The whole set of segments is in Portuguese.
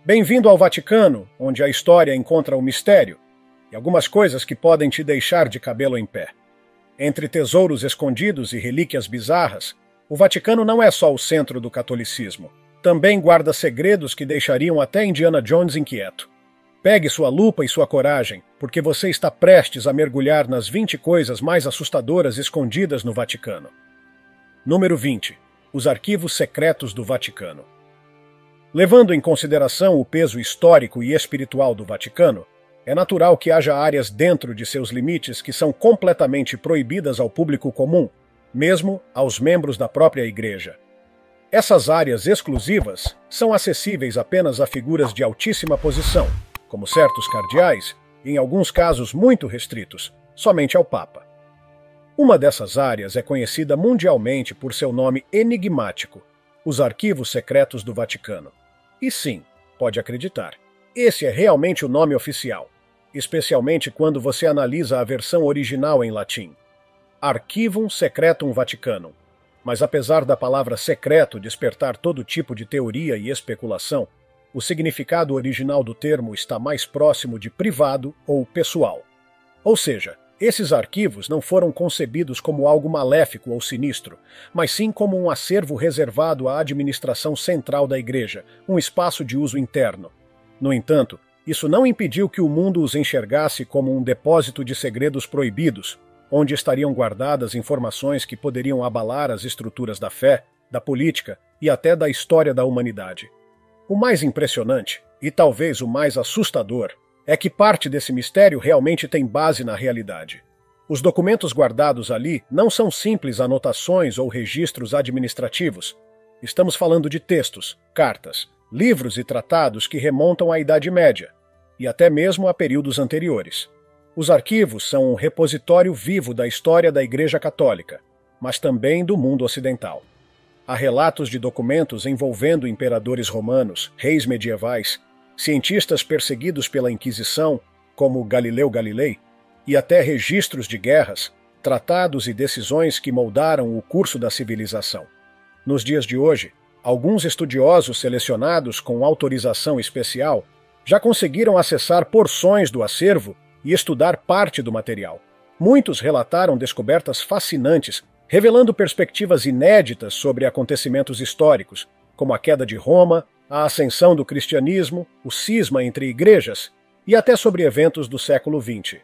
Bem-vindo ao Vaticano, onde a história encontra o mistério e algumas coisas que podem te deixar de cabelo em pé. Entre tesouros escondidos e relíquias bizarras, o Vaticano não é só o centro do catolicismo. Também guarda segredos que deixariam até Indiana Jones inquieto. Pegue sua lupa e sua coragem, porque você está prestes a mergulhar nas 20 coisas mais assustadoras escondidas no Vaticano. Número 20. Os arquivos secretos do Vaticano. Levando em consideração o peso histórico e espiritual do Vaticano, é natural que haja áreas dentro de seus limites que são completamente proibidas ao público comum, mesmo aos membros da própria Igreja. Essas áreas exclusivas são acessíveis apenas a figuras de altíssima posição, como certos cardeais, e em alguns casos muito restritos, somente ao Papa. Uma dessas áreas é conhecida mundialmente por seu nome enigmático, os Arquivos Secretos do Vaticano. E sim, pode acreditar, esse é realmente o nome oficial, especialmente quando você analisa a versão original em latim. Archivum Secretum Vaticanum. Mas apesar da palavra secreto despertar todo tipo de teoria e especulação, o significado original do termo está mais próximo de privado ou pessoal. Ou seja, esses arquivos não foram concebidos como algo maléfico ou sinistro, mas sim como um acervo reservado à administração central da Igreja, um espaço de uso interno. No entanto, isso não impediu que o mundo os enxergasse como um depósito de segredos proibidos, onde estariam guardadas informações que poderiam abalar as estruturas da fé, da política e até da história da humanidade. O mais impressionante, e talvez o mais assustador, é que parte desse mistério realmente tem base na realidade. Os documentos guardados ali não são simples anotações ou registros administrativos. Estamos falando de textos, cartas, livros e tratados que remontam à Idade Média, e até mesmo a períodos anteriores. Os arquivos são um repositório vivo da história da Igreja Católica, mas também do mundo ocidental. Há relatos de documentos envolvendo imperadores romanos, reis medievais, cientistas perseguidos pela Inquisição, como Galileu Galilei, e até registros de guerras, tratados e decisões que moldaram o curso da civilização. Nos dias de hoje, alguns estudiosos selecionados com autorização especial já conseguiram acessar porções do acervo e estudar parte do material. Muitos relataram descobertas fascinantes, revelando perspectivas inéditas sobre acontecimentos históricos, como a queda de Roma, a ascensão do cristianismo, o cisma entre igrejas e até sobre eventos do século XX.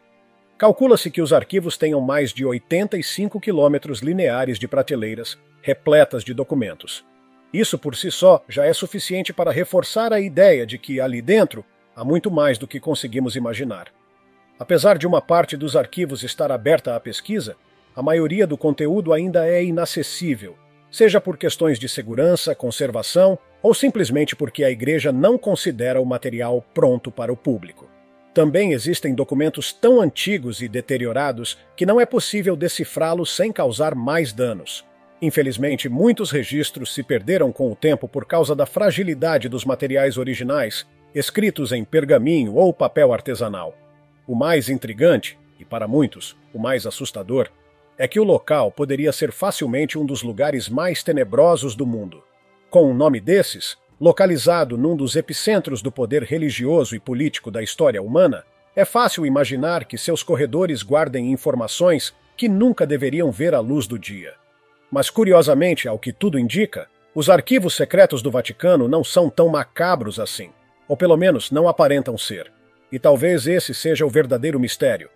Calcula-se que os arquivos tenham mais de 85 quilômetros lineares de prateleiras, repletas de documentos. Isso por si só já é suficiente para reforçar a ideia de que ali dentro há muito mais do que conseguimos imaginar. Apesar de uma parte dos arquivos estar aberta à pesquisa, a maioria do conteúdo ainda é inacessível, seja por questões de segurança, conservação ou simplesmente porque a Igreja não considera o material pronto para o público. Também existem documentos tão antigos e deteriorados que não é possível decifrá-los sem causar mais danos. Infelizmente, muitos registros se perderam com o tempo por causa da fragilidade dos materiais originais, escritos em pergaminho ou papel artesanal. O mais intrigante, e para muitos, o mais assustador, é que o local poderia ser facilmente um dos lugares mais tenebrosos do mundo. Com um nome desses, localizado num dos epicentros do poder religioso e político da história humana, é fácil imaginar que seus corredores guardem informações que nunca deveriam ver a luz do dia. Mas, curiosamente, ao que tudo indica, os arquivos secretos do Vaticano não são tão macabros assim, ou pelo menos não aparentam ser. E talvez esse seja o verdadeiro mistério.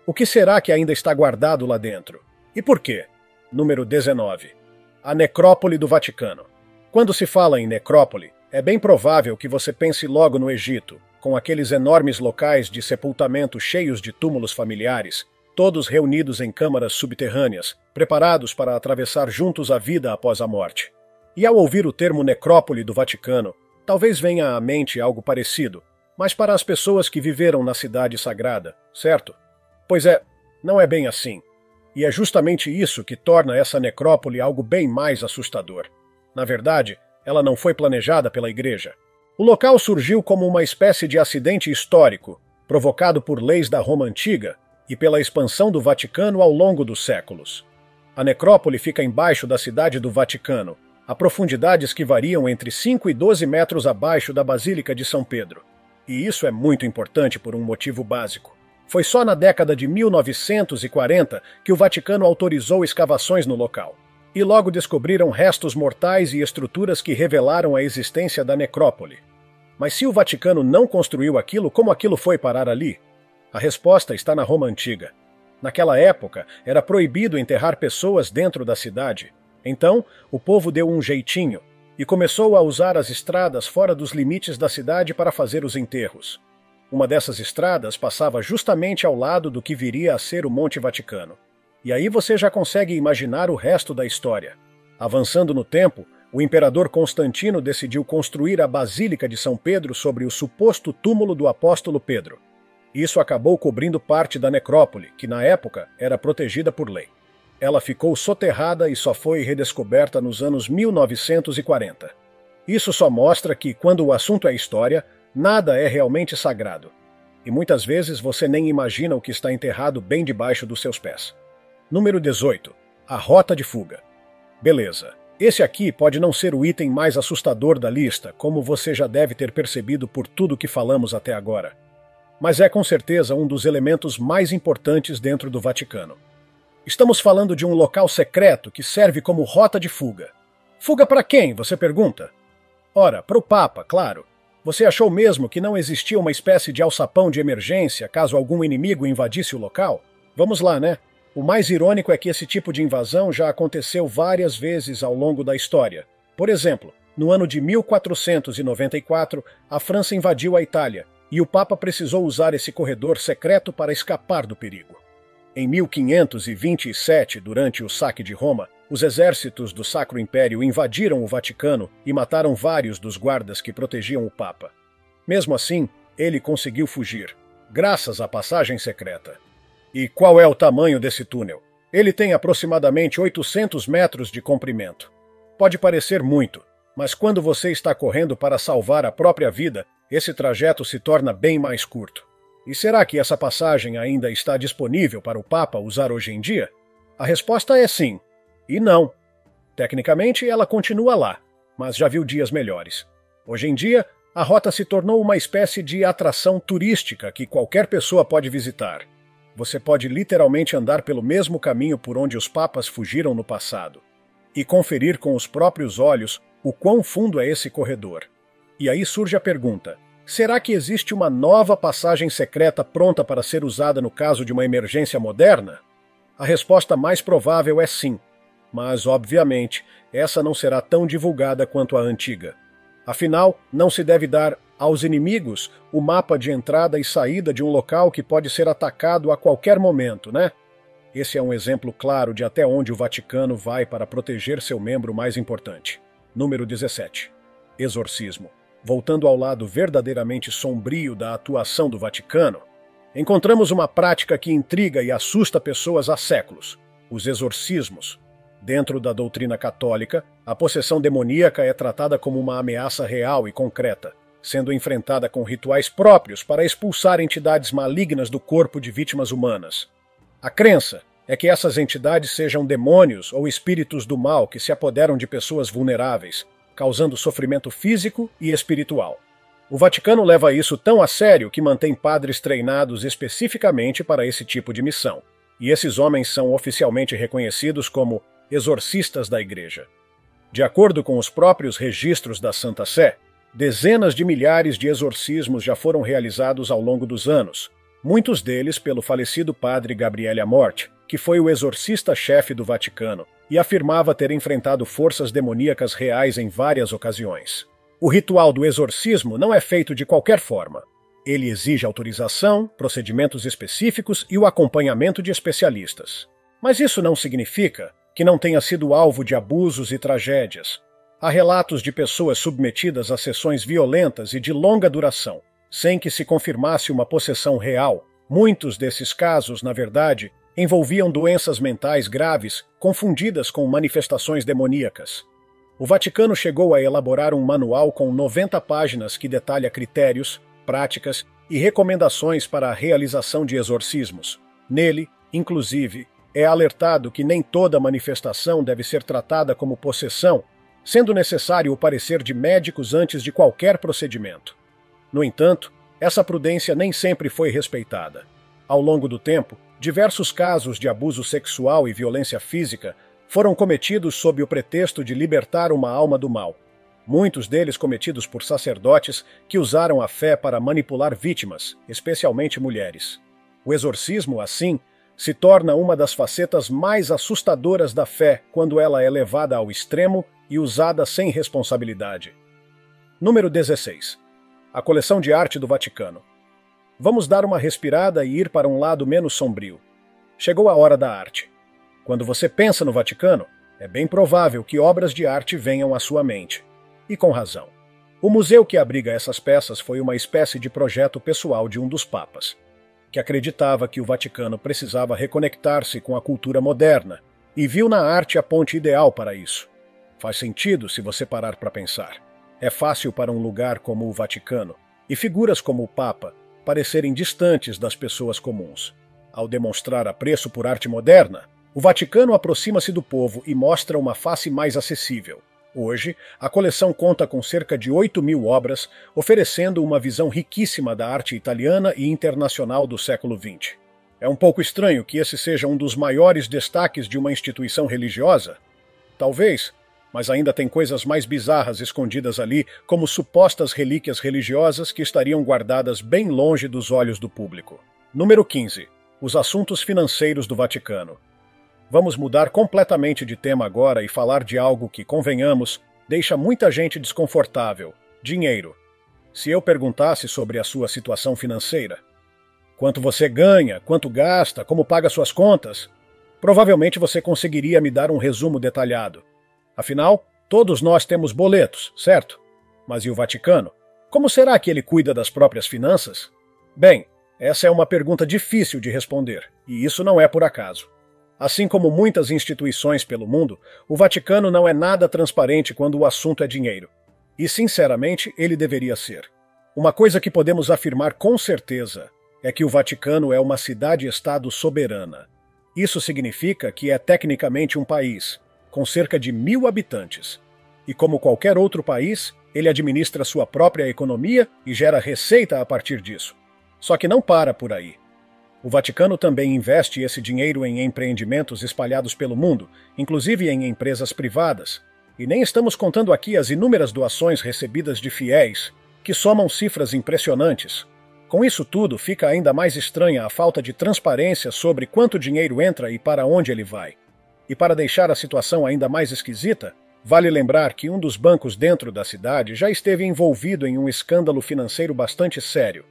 O que será que ainda está guardado lá dentro? E por quê? Número 19. A Necrópole do Vaticano. Quando se fala em necrópole, é bem provável que você pense logo no Egito, com aqueles enormes locais de sepultamento cheios de túmulos familiares, todos reunidos em câmaras subterrâneas, preparados para atravessar juntos a vida após a morte. E ao ouvir o termo necrópole do Vaticano, talvez venha à mente algo parecido, mas para as pessoas que viveram na cidade sagrada, certo? Pois é, não é bem assim. E é justamente isso que torna essa necrópole algo bem mais assustador. Na verdade, ela não foi planejada pela Igreja. O local surgiu como uma espécie de acidente histórico, provocado por leis da Roma Antiga e pela expansão do Vaticano ao longo dos séculos. A necrópole fica embaixo da cidade do Vaticano, a profundidades que variam entre 5 e 12 metros abaixo da Basílica de São Pedro. E isso é muito importante por um motivo básico. Foi só na década de 1940 que o Vaticano autorizou escavações no local. E logo descobriram restos mortais e estruturas que revelaram a existência da necrópole. Mas se o Vaticano não construiu aquilo, como aquilo foi parar ali? A resposta está na Roma Antiga. Naquela época, era proibido enterrar pessoas dentro da cidade. Então, o povo deu um jeitinho e começou a usar as estradas fora dos limites da cidade para fazer os enterros. Uma dessas estradas passava justamente ao lado do que viria a ser o Monte Vaticano. E aí você já consegue imaginar o resto da história. Avançando no tempo, o imperador Constantino decidiu construir a Basílica de São Pedro sobre o suposto túmulo do apóstolo Pedro. Isso acabou cobrindo parte da necrópole, que na época era protegida por lei. Ela ficou soterrada e só foi redescoberta nos anos 1940. Isso só mostra que, quando o assunto é história, nada é realmente sagrado. E muitas vezes você nem imagina o que está enterrado bem debaixo dos seus pés. Número 18. A rota de fuga. Beleza. Esse aqui pode não ser o item mais assustador da lista, como você já deve ter percebido por tudo que falamos até agora. Mas é com certeza um dos elementos mais importantes dentro do Vaticano. Estamos falando de um local secreto que serve como rota de fuga. Fuga para quem, você pergunta? Ora, para o Papa, claro. Você achou mesmo que não existia uma espécie de alçapão de emergência caso algum inimigo invadisse o local? Vamos lá, né? O mais irônico é que esse tipo de invasão já aconteceu várias vezes ao longo da história. Por exemplo, no ano de 1494, a França invadiu a Itália, e o Papa precisou usar esse corredor secreto para escapar do perigo. Em 1527, durante o saque de Roma, os exércitos do Sacro Império invadiram o Vaticano e mataram vários dos guardas que protegiam o Papa. Mesmo assim, ele conseguiu fugir, graças à passagem secreta. E qual é o tamanho desse túnel? Ele tem aproximadamente 800 metros de comprimento. Pode parecer muito, mas quando você está correndo para salvar a própria vida, esse trajeto se torna bem mais curto. E será que essa passagem ainda está disponível para o Papa usar hoje em dia? A resposta é sim. E não. Tecnicamente, ela continua lá, mas já viu dias melhores. Hoje em dia, a rota se tornou uma espécie de atração turística que qualquer pessoa pode visitar. Você pode literalmente andar pelo mesmo caminho por onde os papas fugiram no passado e conferir com os próprios olhos o quão fundo é esse corredor. E aí surge a pergunta: será que existe uma nova passagem secreta pronta para ser usada no caso de uma emergência moderna? A resposta mais provável é sim, mas, obviamente, essa não será tão divulgada quanto a antiga. Afinal, não se deve dar aos inimigos o mapa de entrada e saída de um local que pode ser atacado a qualquer momento, né? Esse é um exemplo claro de até onde o Vaticano vai para proteger seu membro mais importante. Número 17. Exorcismo. Voltando ao lado verdadeiramente sombrio da atuação do Vaticano, encontramos uma prática que intriga e assusta pessoas há séculos: os exorcismos. Dentro da doutrina católica, a possessão demoníaca é tratada como uma ameaça real e concreta, sendo enfrentada com rituais próprios para expulsar entidades malignas do corpo de vítimas humanas. A crença é que essas entidades sejam demônios ou espíritos do mal que se apoderam de pessoas vulneráveis, causando sofrimento físico e espiritual. O Vaticano leva isso tão a sério que mantém padres treinados especificamente para esse tipo de missão, e esses homens são oficialmente reconhecidos como exorcistas da Igreja. De acordo com os próprios registros da Santa Sé, dezenas de milhares de exorcismos já foram realizados ao longo dos anos, muitos deles pelo falecido padre Gabriele Amorth, que foi o exorcista-chefe do Vaticano e afirmava ter enfrentado forças demoníacas reais em várias ocasiões. O ritual do exorcismo não é feito de qualquer forma. Ele exige autorização, procedimentos específicos e o acompanhamento de especialistas. Mas isso não significa que não tenha sido alvo de abusos e tragédias. Há relatos de pessoas submetidas a sessões violentas e de longa duração, sem que se confirmasse uma possessão real. Muitos desses casos, na verdade, envolviam doenças mentais graves confundidas com manifestações demoníacas. O Vaticano chegou a elaborar um manual com 90 páginas que detalha critérios, práticas e recomendações para a realização de exorcismos. Nele, inclusive, é alertado que nem toda manifestação deve ser tratada como possessão sendo necessário o parecer de médicos antes de qualquer procedimento. No entanto, essa prudência nem sempre foi respeitada. Ao longo do tempo, diversos casos de abuso sexual e violência física foram cometidos sob o pretexto de libertar uma alma do mal. Muitos deles cometidos por sacerdotes que usaram a fé para manipular vítimas, especialmente mulheres. O exorcismo, assim, se torna uma das facetas mais assustadoras da fé quando ela é levada ao extremo e usada sem responsabilidade. Número 16. A coleção de arte do Vaticano. Vamos dar uma respirada e ir para um lado menos sombrio. Chegou a hora da arte. Quando você pensa no Vaticano, é bem provável que obras de arte venham à sua mente. E com razão. O museu que abriga essas peças foi uma espécie de projeto pessoal de um dos papas, que acreditava que o Vaticano precisava reconectar-se com a cultura moderna e viu na arte a ponte ideal para isso. Faz sentido se você parar para pensar. É fácil para um lugar como o Vaticano e figuras como o Papa parecerem distantes das pessoas comuns. Ao demonstrar apreço por arte moderna, o Vaticano aproxima-se do povo e mostra uma face mais acessível. Hoje, a coleção conta com cerca de 8.000 obras, oferecendo uma visão riquíssima da arte italiana e internacional do século XX. É um pouco estranho que esse seja um dos maiores destaques de uma instituição religiosa? Talvez, mas ainda tem coisas mais bizarras escondidas ali, como supostas relíquias religiosas que estariam guardadas bem longe dos olhos do público. Número 15. Os assuntos financeiros do Vaticano. Vamos mudar completamente de tema agora e falar de algo que, convenhamos, deixa muita gente desconfortável: dinheiro. Se eu perguntasse sobre a sua situação financeira, quanto você ganha, quanto gasta, como paga suas contas, provavelmente você conseguiria me dar um resumo detalhado. Afinal, todos nós temos boletos, certo? Mas e o Vaticano? Como será que ele cuida das próprias finanças? Bem, essa é uma pergunta difícil de responder, e isso não é por acaso. Assim como muitas instituições pelo mundo, o Vaticano não é nada transparente quando o assunto é dinheiro. E, sinceramente, ele deveria ser. Uma coisa que podemos afirmar com certeza é que o Vaticano é uma cidade-estado soberana. Isso significa que é tecnicamente um país, com cerca de 1.000 habitantes. E como qualquer outro país, ele administra sua própria economia e gera receita a partir disso. Só que não para por aí. O Vaticano também investe esse dinheiro em empreendimentos espalhados pelo mundo, inclusive em empresas privadas. E nem estamos contando aqui as inúmeras doações recebidas de fiéis, que somam cifras impressionantes. Com isso tudo, fica ainda mais estranha a falta de transparência sobre quanto dinheiro entra e para onde ele vai. E para deixar a situação ainda mais esquisita, vale lembrar que um dos bancos dentro da cidade já esteve envolvido em um escândalo financeiro bastante sério,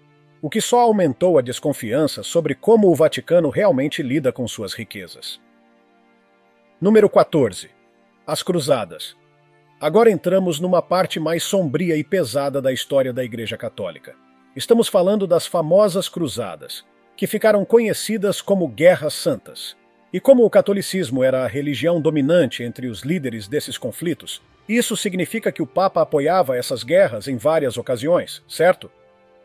o que só aumentou a desconfiança sobre como o Vaticano realmente lida com suas riquezas. Número 14. As Cruzadas. Agora entramos numa parte mais sombria e pesada da história da Igreja Católica. Estamos falando das famosas Cruzadas, que ficaram conhecidas como Guerras Santas. E como o catolicismo era a religião dominante entre os líderes desses conflitos, isso significa que o Papa apoiava essas guerras em várias ocasiões, certo?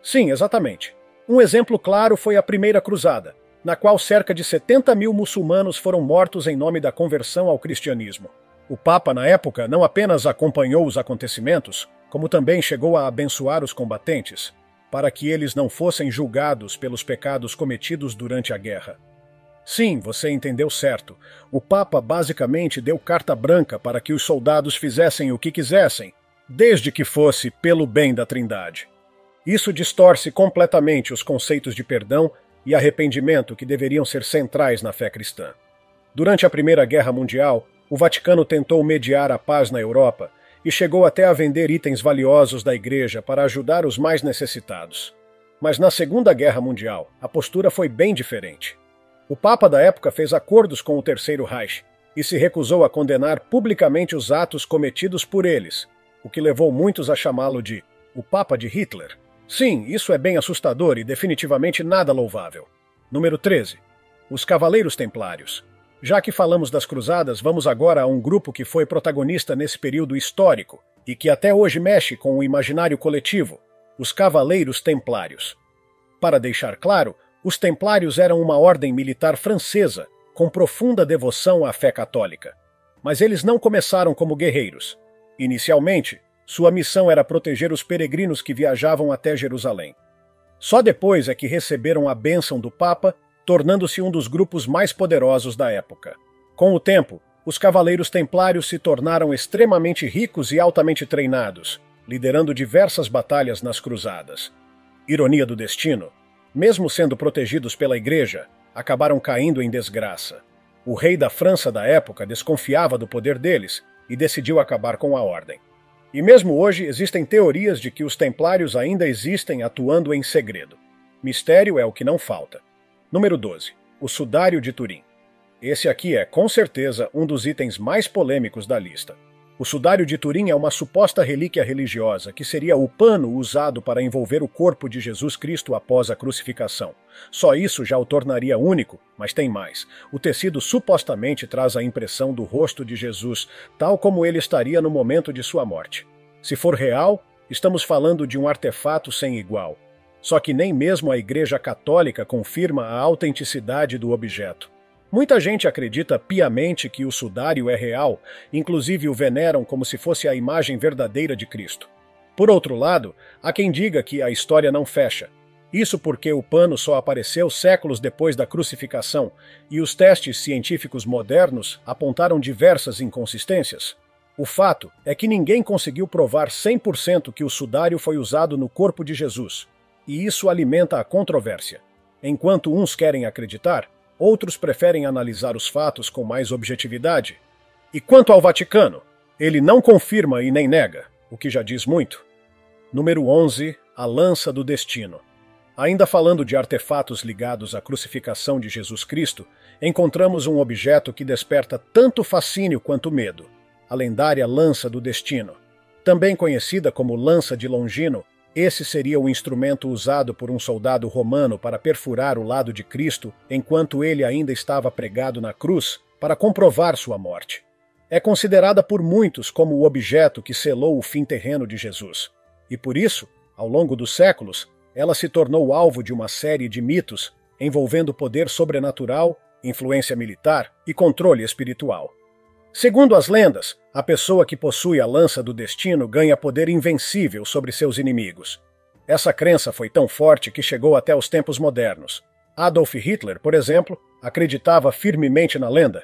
Sim, exatamente. Um exemplo claro foi a Primeira Cruzada, na qual cerca de 70.000 muçulmanos foram mortos em nome da conversão ao cristianismo. O Papa, na época, não apenas acompanhou os acontecimentos, como também chegou a abençoar os combatentes, para que eles não fossem julgados pelos pecados cometidos durante a guerra. Sim, você entendeu certo. O Papa basicamente deu carta branca para que os soldados fizessem o que quisessem, desde que fosse pelo bem da Trindade. Isso distorce completamente os conceitos de perdão e arrependimento que deveriam ser centrais na fé cristã. Durante a Primeira Guerra Mundial, o Vaticano tentou mediar a paz na Europa e chegou até a vender itens valiosos da Igreja para ajudar os mais necessitados. Mas na Segunda Guerra Mundial, a postura foi bem diferente. O Papa da época fez acordos com o Terceiro Reich e se recusou a condenar publicamente os atos cometidos por eles, o que levou muitos a chamá-lo de o Papa de Hitler. Sim, isso é bem assustador e definitivamente nada louvável. Número 13. Os Cavaleiros Templários. Já que falamos das Cruzadas, vamos agora a um grupo que foi protagonista nesse período histórico e que até hoje mexe com o imaginário coletivo, os Cavaleiros Templários. Para deixar claro, os Templários eram uma ordem militar francesa com profunda devoção à fé católica. Mas eles não começaram como guerreiros. Inicialmente, sua missão era proteger os peregrinos que viajavam até Jerusalém. Só depois é que receberam a bênção do Papa, tornando-se um dos grupos mais poderosos da época. Com o tempo, os cavaleiros templários se tornaram extremamente ricos e altamente treinados, liderando diversas batalhas nas cruzadas. Ironia do destino, mesmo sendo protegidos pela Igreja, acabaram caindo em desgraça. O rei da França da época desconfiava do poder deles e decidiu acabar com a ordem. E mesmo hoje existem teorias de que os templários ainda existem atuando em segredo. Mistério é o que não falta. Número 12. O Sudário de Turim. Esse aqui é, com certeza, um dos itens mais polêmicos da lista. O Sudário de Turim é uma suposta relíquia religiosa que seria o pano usado para envolver o corpo de Jesus Cristo após a crucificação. Só isso já o tornaria único, mas tem mais. O tecido supostamente traz a impressão do rosto de Jesus, tal como ele estaria no momento de sua morte. Se for real, estamos falando de um artefato sem igual. Só que nem mesmo a Igreja Católica confirma a autenticidade do objeto. Muita gente acredita piamente que o sudário é real, inclusive o veneram como se fosse a imagem verdadeira de Cristo. Por outro lado, há quem diga que a história não fecha. Isso porque o pano só apareceu séculos depois da crucificação e os testes científicos modernos apontaram diversas inconsistências. O fato é que ninguém conseguiu provar 100% que o sudário foi usado no corpo de Jesus, e isso alimenta a controvérsia. Enquanto uns querem acreditar, outros preferem analisar os fatos com mais objetividade. E quanto ao Vaticano, ele não confirma e nem nega, o que já diz muito. Número 11. A Lança do Destino. Ainda falando de artefatos ligados à crucificação de Jesus Cristo, encontramos um objeto que desperta tanto fascínio quanto medo. A lendária Lança do Destino. Também conhecida como Lança de Longino, esse seria o instrumento usado por um soldado romano para perfurar o lado de Cristo enquanto ele ainda estava pregado na cruz, para comprovar sua morte. É considerada por muitos como o objeto que selou o fim terreno de Jesus. E por isso, ao longo dos séculos, ela se tornou alvo de uma série de mitos envolvendo poder sobrenatural, influência militar e controle espiritual. Segundo as lendas, a pessoa que possui a Lança do Destino ganha poder invencível sobre seus inimigos. Essa crença foi tão forte que chegou até os tempos modernos. Adolf Hitler, por exemplo, acreditava firmemente na lenda,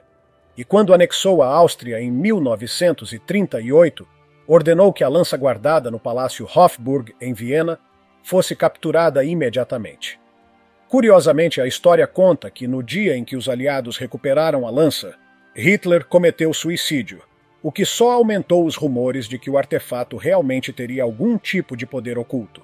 e quando anexou a Áustria em 1938, ordenou que a lança guardada no Palácio Hofburg, em Viena, fosse capturada imediatamente. Curiosamente, a história conta que no dia em que os aliados recuperaram a lança, Hitler cometeu suicídio, o que só aumentou os rumores de que o artefato realmente teria algum tipo de poder oculto.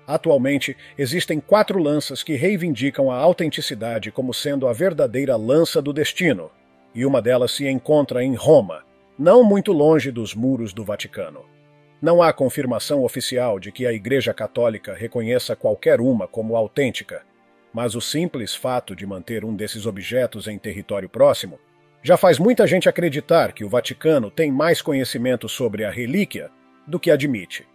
Atualmente, existem 4 lanças que reivindicam a autenticidade como sendo a verdadeira Lança do Destino, e uma delas se encontra em Roma, não muito longe dos muros do Vaticano. Não há confirmação oficial de que a Igreja Católica reconheça qualquer uma como autêntica, mas o simples fato de manter um desses objetos em território próximo já faz muita gente acreditar que o Vaticano tem mais conhecimento sobre a relíquia do que admite.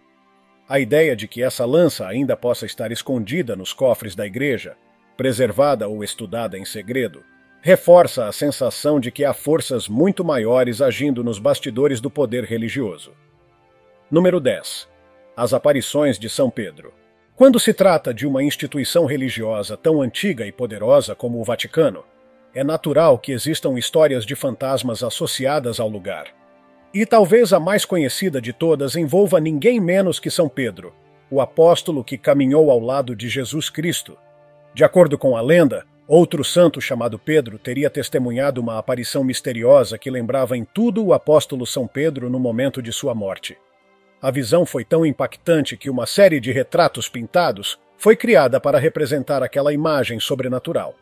A ideia de que essa lança ainda possa estar escondida nos cofres da Igreja, preservada ou estudada em segredo, reforça a sensação de que há forças muito maiores agindo nos bastidores do poder religioso. Número 10. As aparições de São Pedro. Quando se trata de uma instituição religiosa tão antiga e poderosa como o Vaticano, é natural que existam histórias de fantasmas associadas ao lugar. E talvez a mais conhecida de todas envolva ninguém menos que São Pedro, o apóstolo que caminhou ao lado de Jesus Cristo. De acordo com a lenda, outro santo chamado Pedro teria testemunhado uma aparição misteriosa que lembrava em tudo o apóstolo São Pedro no momento de sua morte. A visão foi tão impactante que uma série de retratos pintados foi criada para representar aquela imagem sobrenatural.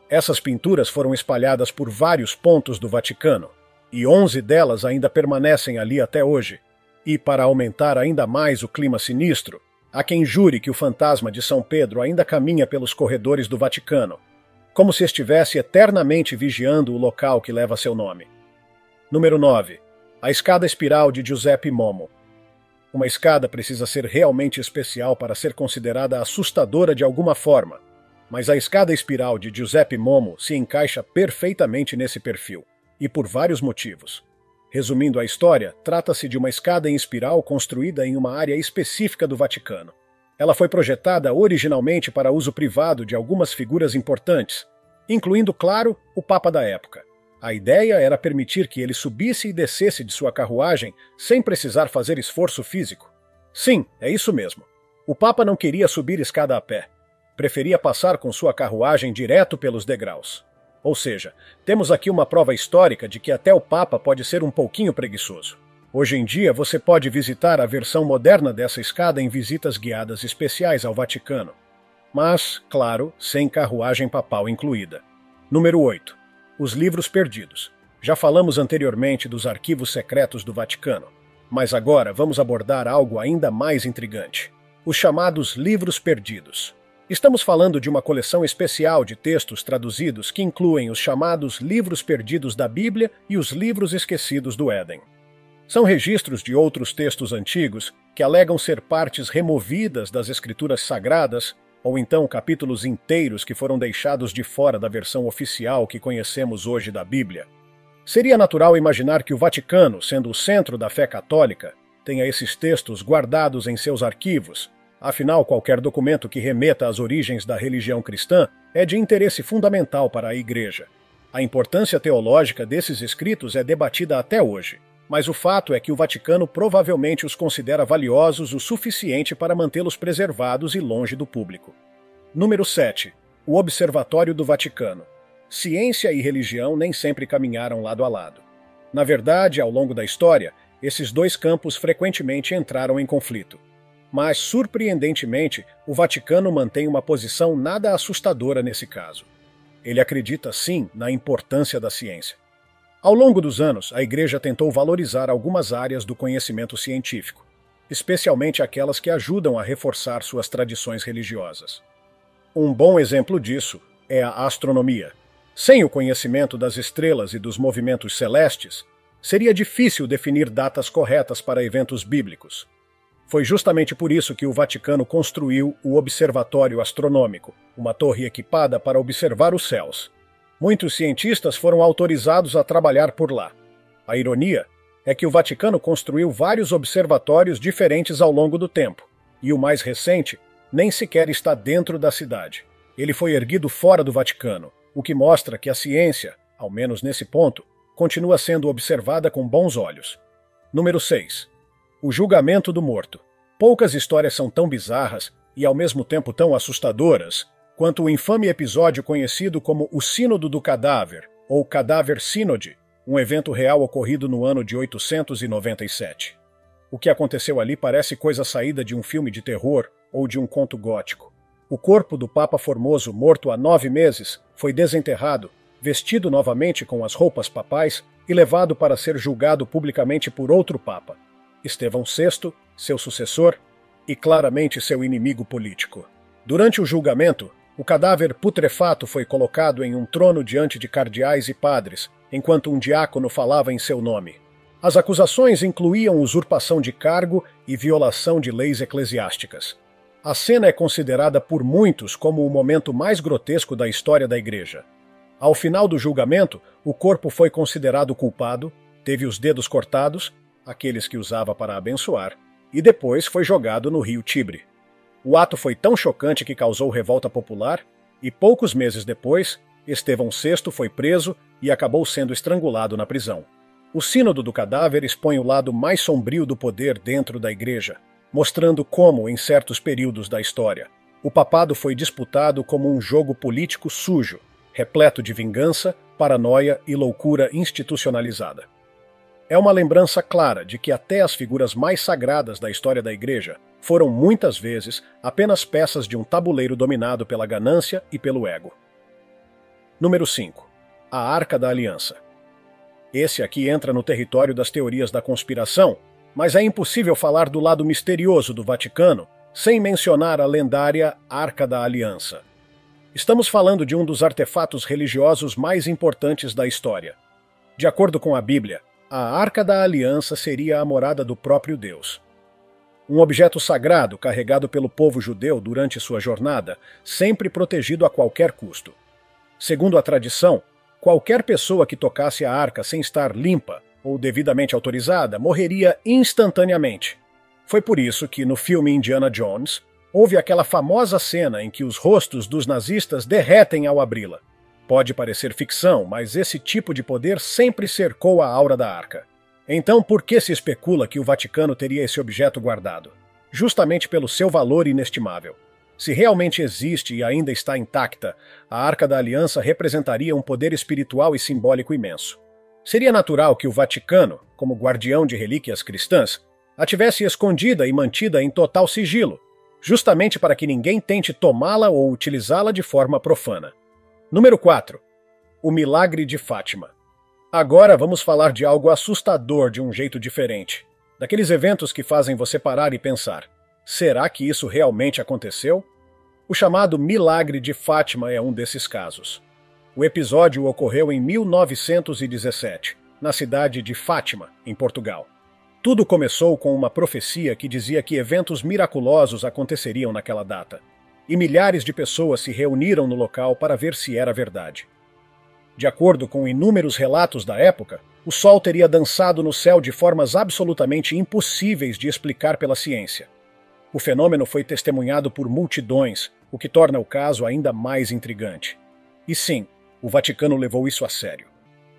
Essas pinturas foram espalhadas por vários pontos do Vaticano, e 11 delas ainda permanecem ali até hoje. E, para aumentar ainda mais o clima sinistro, há quem jure que o fantasma de São Pedro ainda caminha pelos corredores do Vaticano, como se estivesse eternamente vigiando o local que leva seu nome. Número 9. A escada espiral de Giuseppe Momo. Uma escada precisa ser realmente especial para ser considerada assustadora de alguma forma, mas a escada espiral de Giuseppe Momo se encaixa perfeitamente nesse perfil, e por vários motivos. Resumindo a história, trata-se de uma escada em espiral construída em uma área específica do Vaticano. Ela foi projetada originalmente para uso privado de algumas figuras importantes, incluindo, claro, o Papa da época. A ideia era permitir que ele subisse e descesse de sua carruagem sem precisar fazer esforço físico. Sim, é isso mesmo. O Papa não queria subir escada a pé. Preferia passar com sua carruagem direto pelos degraus. Ou seja, temos aqui uma prova histórica de que até o Papa pode ser um pouquinho preguiçoso. Hoje em dia, você pode visitar a versão moderna dessa escada em visitas guiadas especiais ao Vaticano. Mas, claro, sem carruagem papal incluída. Número 8. Os livros perdidos. Já falamos anteriormente dos arquivos secretos do Vaticano, mas agora vamos abordar algo ainda mais intrigante. Os chamados livros perdidos. Estamos falando de uma coleção especial de textos traduzidos que incluem os chamados livros perdidos da Bíblia e os livros esquecidos do Éden. São registros de outros textos antigos que alegam ser partes removidas das escrituras sagradas, ou então capítulos inteiros que foram deixados de fora da versão oficial que conhecemos hoje da Bíblia. Seria natural imaginar que o Vaticano, sendo o centro da fé católica, tenha esses textos guardados em seus arquivos. Afinal, qualquer documento que remeta às origens da religião cristã é de interesse fundamental para a Igreja. A importância teológica desses escritos é debatida até hoje, mas o fato é que o Vaticano provavelmente os considera valiosos o suficiente para mantê-los preservados e longe do público. Número 7. O Observatório do Vaticano. Ciência e religião nem sempre caminharam lado a lado. Na verdade, ao longo da história, esses dois campos frequentemente entraram em conflito. Mas, surpreendentemente, o Vaticano mantém uma posição nada assustadora nesse caso. Ele acredita, sim, na importância da ciência. Ao longo dos anos, a Igreja tentou valorizar algumas áreas do conhecimento científico, especialmente aquelas que ajudam a reforçar suas tradições religiosas. Um bom exemplo disso é a astronomia. Sem o conhecimento das estrelas e dos movimentos celestes, seria difícil definir datas corretas para eventos bíblicos. Foi justamente por isso que o Vaticano construiu o Observatório Astronômico, uma torre equipada para observar os céus. Muitos cientistas foram autorizados a trabalhar por lá. A ironia é que o Vaticano construiu vários observatórios diferentes ao longo do tempo, e o mais recente nem sequer está dentro da cidade. Ele foi erguido fora do Vaticano, o que mostra que a ciência, ao menos nesse ponto, continua sendo observada com bons olhos. Número 6. O julgamento do morto. Poucas histórias são tão bizarras e ao mesmo tempo tão assustadoras quanto o infame episódio conhecido como o Sínodo do Cadáver, ou Cadáver Sínode, um evento real ocorrido no ano de 897. O que aconteceu ali parece coisa saída de um filme de terror ou de um conto gótico. O corpo do Papa Formoso, morto há 9 meses, foi desenterrado, vestido novamente com as roupas papais e levado para ser julgado publicamente por outro Papa, Estevão VI, seu sucessor e claramente seu inimigo político. Durante o julgamento, o cadáver putrefato foi colocado em um trono diante de cardeais e padres, enquanto um diácono falava em seu nome. As acusações incluíam usurpação de cargo e violação de leis eclesiásticas. A cena é considerada por muitos como o momento mais grotesco da história da Igreja. Ao final do julgamento, o corpo foi considerado culpado, teve os dedos cortados, aqueles que usava para abençoar, e depois foi jogado no rio Tibre. O ato foi tão chocante que causou revolta popular, e poucos meses depois, Estevão VI foi preso e acabou sendo estrangulado na prisão. O Sínodo do Cadáver expõe o lado mais sombrio do poder dentro da Igreja, mostrando como, em certos períodos da história, o papado foi disputado como um jogo político sujo, repleto de vingança, paranoia e loucura institucionalizada. É uma lembrança clara de que até as figuras mais sagradas da história da Igreja foram muitas vezes apenas peças de um tabuleiro dominado pela ganância e pelo ego. Número 5. A Arca da Aliança. Esse aqui entra no território das teorias da conspiração, mas é impossível falar do lado misterioso do Vaticano sem mencionar a lendária Arca da Aliança. Estamos falando de um dos artefatos religiosos mais importantes da história. De acordo com a Bíblia, a Arca da Aliança seria a morada do próprio Deus. Um objeto sagrado carregado pelo povo judeu durante sua jornada, sempre protegido a qualquer custo. Segundo a tradição, qualquer pessoa que tocasse a arca sem estar limpa ou devidamente autorizada, morreria instantaneamente. Foi por isso que, no filme Indiana Jones, houve aquela famosa cena em que os rostos dos nazistas derretem ao abri-la. Pode parecer ficção, mas esse tipo de poder sempre cercou a aura da arca. Então, por que se especula que o Vaticano teria esse objeto guardado? Justamente pelo seu valor inestimável. Se realmente existe e ainda está intacta, a Arca da Aliança representaria um poder espiritual e simbólico imenso. Seria natural que o Vaticano, como guardião de relíquias cristãs, a tivesse escondida e mantida em total sigilo, justamente para que ninguém tente tomá-la ou utilizá-la de forma profana. Número 4. O Milagre de Fátima. Agora vamos falar de algo assustador de um jeito diferente. Daqueles eventos que fazem você parar e pensar: será que isso realmente aconteceu? O chamado Milagre de Fátima é um desses casos. O episódio ocorreu em 1917, na cidade de Fátima, em Portugal. Tudo começou com uma profecia que dizia que eventos miraculosos aconteceriam naquela data, e milhares de pessoas se reuniram no local para ver se era verdade. De acordo com inúmeros relatos da época, o Sol teria dançado no céu de formas absolutamente impossíveis de explicar pela ciência. O fenômeno foi testemunhado por multidões, o que torna o caso ainda mais intrigante. E sim, o Vaticano levou isso a sério.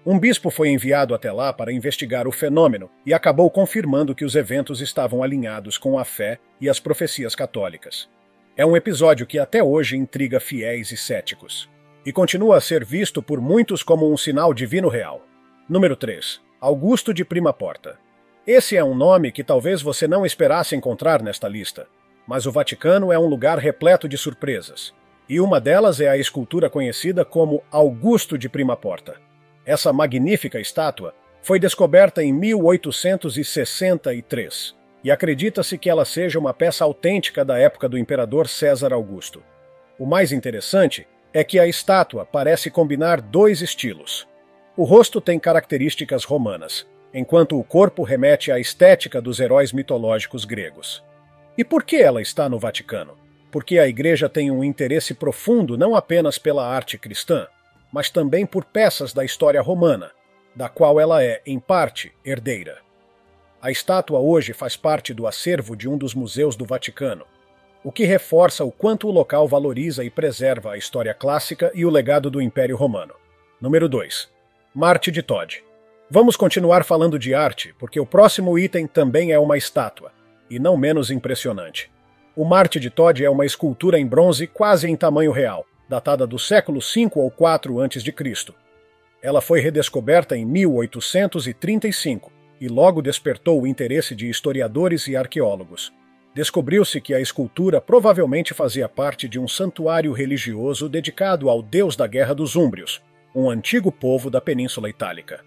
Um bispo foi enviado até lá para investigar o fenômeno e acabou confirmando que os eventos estavam alinhados com a fé e as profecias católicas. É um episódio que até hoje intriga fiéis e céticos, e continua a ser visto por muitos como um sinal divino real. Número 3. Augusto de Prima Porta. Esse é um nome que talvez você não esperasse encontrar nesta lista, mas o Vaticano é um lugar repleto de surpresas, e uma delas é a escultura conhecida como Augusto de Prima Porta. Essa magnífica estátua foi descoberta em 1863, e acredita-se que ela seja uma peça autêntica da época do imperador César Augusto. O mais interessante é que a estátua parece combinar dois estilos. O rosto tem características romanas, enquanto o corpo remete à estética dos heróis mitológicos gregos. E por que ela está no Vaticano? Porque a Igreja tem um interesse profundo não apenas pela arte cristã, mas também por peças da história romana, da qual ela é, em parte, herdeira. A estátua hoje faz parte do acervo de um dos museus do Vaticano, o que reforça o quanto o local valoriza e preserva a história clássica e o legado do Império Romano. Número 2. Marte de Todi. Vamos continuar falando de arte, porque o próximo item também é uma estátua, e não menos impressionante. O Marte de Todi é uma escultura em bronze quase em tamanho real, datada do século V ou IV a.C. Ela foi redescoberta em 1835 e logo despertou o interesse de historiadores e arqueólogos. Descobriu-se que a escultura provavelmente fazia parte de um santuário religioso dedicado ao deus da Guerra dos Úmbrios, um antigo povo da Península Itálica.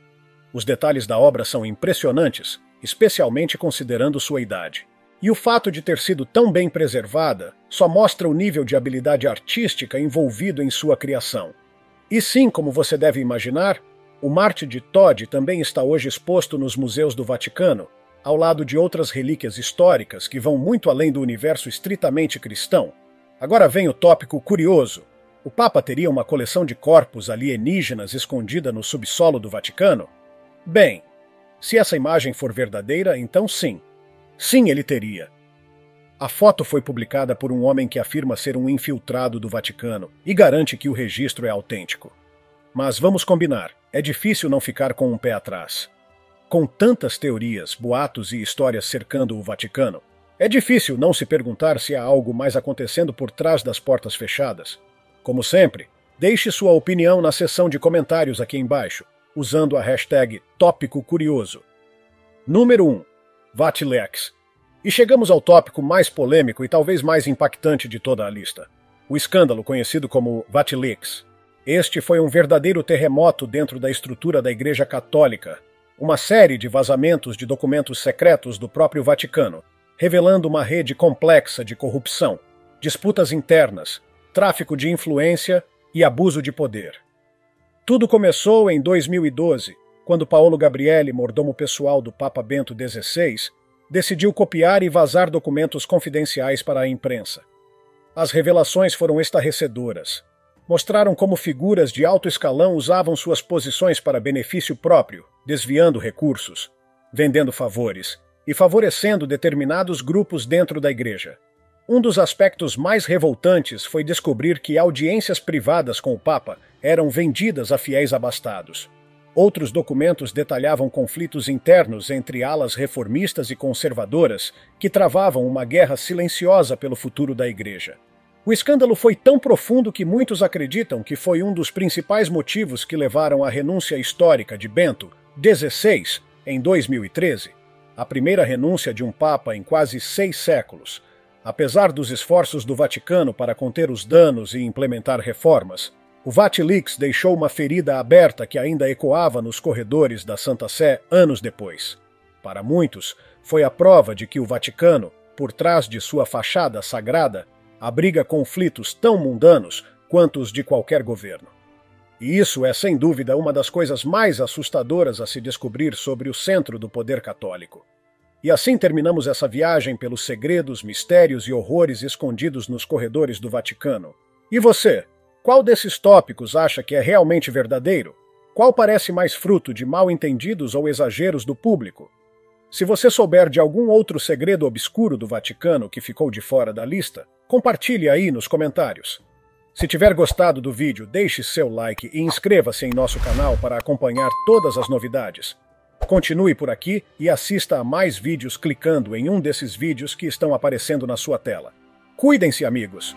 Os detalhes da obra são impressionantes, especialmente considerando sua idade. E o fato de ter sido tão bem preservada só mostra o nível de habilidade artística envolvido em sua criação. E sim, como você deve imaginar, o Marte de Todi também está hoje exposto nos museus do Vaticano, ao lado de outras relíquias históricas que vão muito além do universo estritamente cristão. Agora vem o tópico curioso. O Papa teria uma coleção de corpos alienígenas escondida no subsolo do Vaticano? Bem, se essa imagem for verdadeira, então sim. Sim, ele teria. A foto foi publicada por um homem que afirma ser um infiltrado do Vaticano e garante que o registro é autêntico. Mas vamos combinar, é difícil não ficar com um pé atrás. Com tantas teorias, boatos e histórias cercando o Vaticano, é difícil não se perguntar se há algo mais acontecendo por trás das portas fechadas. Como sempre, deixe sua opinião na seção de comentários aqui embaixo, usando a hashtag Tópico Curioso. Número 1. Vatileaks. E chegamos ao tópico mais polêmico e talvez mais impactante de toda a lista. O escândalo conhecido como Vatileaks. Este foi um verdadeiro terremoto dentro da estrutura da Igreja Católica, uma série de vazamentos de documentos secretos do próprio Vaticano, revelando uma rede complexa de corrupção, disputas internas, tráfico de influência e abuso de poder. Tudo começou em 2012, quando Paolo Gabriele, mordomo pessoal do Papa Bento XVI, decidiu copiar e vazar documentos confidenciais para a imprensa. As revelações foram estarrecedoras. mostraram como figuras de alto escalão usavam suas posições para benefício próprio, desviando recursos, vendendo favores e favorecendo determinados grupos dentro da igreja. Um dos aspectos mais revoltantes foi descobrir que audiências privadas com o Papa eram vendidas a fiéis abastados. Outros documentos detalhavam conflitos internos entre alas reformistas e conservadoras que travavam uma guerra silenciosa pelo futuro da igreja. O escândalo foi tão profundo que muitos acreditam que foi um dos principais motivos que levaram à renúncia histórica de Bento XVI em 2013, a primeira renúncia de um Papa em quase 6 séculos. Apesar dos esforços do Vaticano para conter os danos e implementar reformas, o VatiLeaks deixou uma ferida aberta que ainda ecoava nos corredores da Santa Sé anos depois. Para muitos, foi a prova de que o Vaticano, por trás de sua fachada sagrada, abriga conflitos tão mundanos quanto os de qualquer governo. E isso é, sem dúvida, uma das coisas mais assustadoras a se descobrir sobre o centro do poder católico. E assim terminamos essa viagem pelos segredos, mistérios e horrores escondidos nos corredores do Vaticano. E você? Qual desses tópicos acha que é realmente verdadeiro? Qual parece mais fruto de mal-entendidos ou exageros do público? Se você souber de algum outro segredo obscuro do Vaticano que ficou de fora da lista, compartilhe aí nos comentários. Se tiver gostado do vídeo, deixe seu like e inscreva-se em nosso canal para acompanhar todas as novidades. Continue por aqui e assista a mais vídeos clicando em um desses vídeos que estão aparecendo na sua tela. Cuidem-se, amigos!